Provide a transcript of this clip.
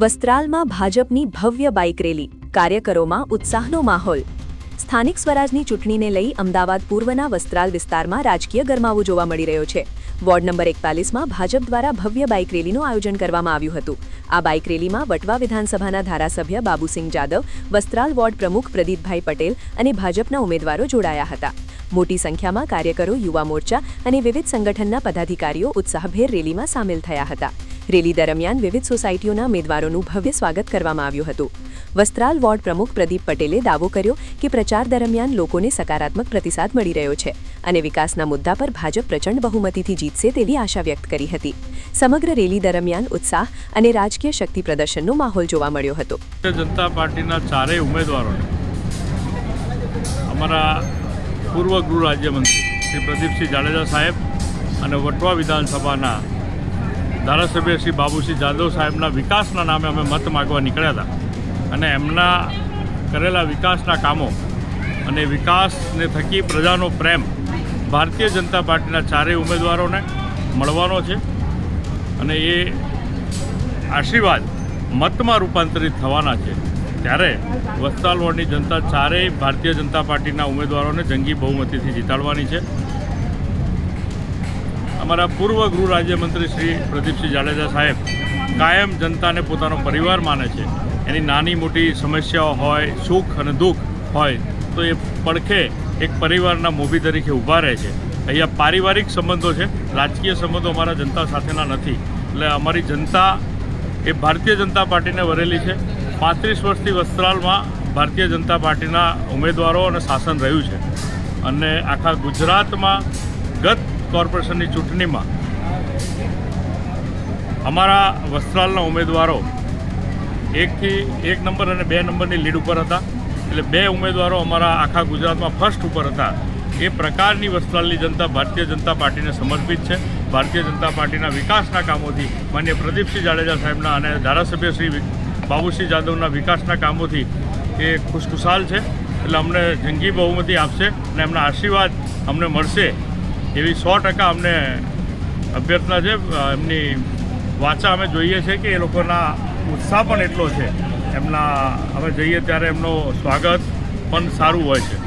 વસ્ત્રાલમાં ભાજપની ભવ્ય bike rally, કાર્યકરોમાં ઉત્સાહનો માહોલ। સ્થાનિક સ્વરાજની ચૂંટણીને લઈ અમદાવાદ પૂર્વના વસ્ત્રાલ વિસ્તારમાં રાજકીય ગરમાવો જોવા મળી રહ્યો છે। વોર્ડ નંબર 41માં ભાજપ દ્વારા ભવ્ય બાઇક રેલીનું આયોજન કરવામાં આવ્યું હતું। આ બાઇક રેલીમાં વટવા વિધાનસભાના ધારાસભ્ય બાબુસિંહ જાદવ, વસ્ત્રાલ વોર્ડ પ્રમુખ પ્રદીપભાઈ પટેલ અને ભાજપના ઉમેદવારો જોડાયા હતા। મોટી સંખ્યામાં કાર્યકરો, યુવા મોરચા અને વિવિધ સંગઠનના પદાધિકારીઓ ઉત્સાહભેર રેલીમાં સામેલ થયા હતા। રેલી દરમિયાન વિવિધ સોસાયટીઓના ઉમેદવારોનું ભવ્ય સ્વાગત કરવામાં આવ્યું હતું। વસ્ત્રાલ વોર્ડ પ્રમુખ પ્રદીપ પટેલે દાવો કર્યો કે પ્રચાર દરમિયાન લોકોને સકારાત્મક પ્રતિસાદ મળી રહ્યો છે અને વિકાસના મુદ્દા પર ભાજપ પ્રચંડ બહુમતીથી જીતશે તેવી આશા વ્યક્ત કરી હતી। સમગ્ર રેલી દરમિયાન ઉત્સાહ અને રાજકીય શક્તિ પ્રદર્શનનો માહોલ જોવા મળ્યો હતો। જનતા પાર્ટીના ચારેય ઉમેદવારોને અમારા પૂર્વ ગૃહ રાજ્યમંત્રી શ્રી પ્રદીપસિંહ જાડેજા સાહેબ અને વટવા વિધાનસભાના ધારાસભ્ય શ્રી બાબુસિંહ જાદવ સાહેબના વિકાસના નામે અમે મત માગવા નીકળ્યા હતા અને એમના કરેલા વિકાસના કામો અને વિકાસને થકી પ્રજાનો પ્રેમ ભારતીય જનતા પાર્ટીના ચારેય ઉમેદવારોને મળવાનો છે અને એ આશીર્વાદ મતમાં રૂપાંતરિત થવાના છે। ત્યારે વસ્ત્રાલ વોર્ડની જનતા ચારેય ભારતીય જનતા પાર્ટીના ઉમેદવારોને જંગી બહુમતીથી જીતાડવાની છે। અમારા પૂર્વ ગૃહ રાજ્યમંત્રી શ્રી પ્રદીપસિંહ જાડેજા સાહેબ કાયમ જનતાને પોતાનો પરિવાર માને છે। એની નાની મોટી સમસ્યાઓ હોય, સુખ અને દુઃખ હોય તો એ પડખે એક પરિવારના મોભી તરીકે ઊભા રહે છે। અહીંયા પારિવારિક સંબંધો છે, રાજકીય સંબંધો અમારા જનતા સાથેના નથી। એટલે અમારી જનતા એ ભારતીય જનતા પાર્ટીને વરેલી છે। 35 વર્ષથી વસ્ત્રાલમાં ભારતીય જનતા પાર્ટીના ઉમેદવારો અને શાસન રહ્યું છે અને આખા ગુજરાતમાં ગત કોર્પોરેશનની ચૂંટણીમાં અમારા વસ્ત્રાલના ઉમેદવારો 1 નંબર અને 2 નંબરની લીડ ઉપર હતા। એટલે 2 ઉમેદવારો અમારા આખા ગુજરાતમાં ફર્સ્ટ ઉપર હતા। એ પ્રકારની વસ્ત્રાલની જનતા ભારતીય જનતા પાર્ટીને સમર્પિત છે। ભારતીય જનતા પાર્ટીના વિકાસના કામોથી, માન્ય પ્રદીપસિંહ જાડેજા સાહેબના અને ધારાસભ્ય શ્રી બાબુસિંહ જાદવના વિકાસના કામોથી એ ખુશખુશાલ છે। એટલે અમને જંગી બહુમતી આપશે અને એમના આશીર્વાદ અમને મળશે એવી 100% અમને અભ્યર્થના છે। એમની વાચા અમે જોઈએ છે કે એ લોકોના ઉત્સાહ પણ એટલો છે। અમે જઈએ ત્યારે એમનો સ્વાગત પણ સારું હોય છે।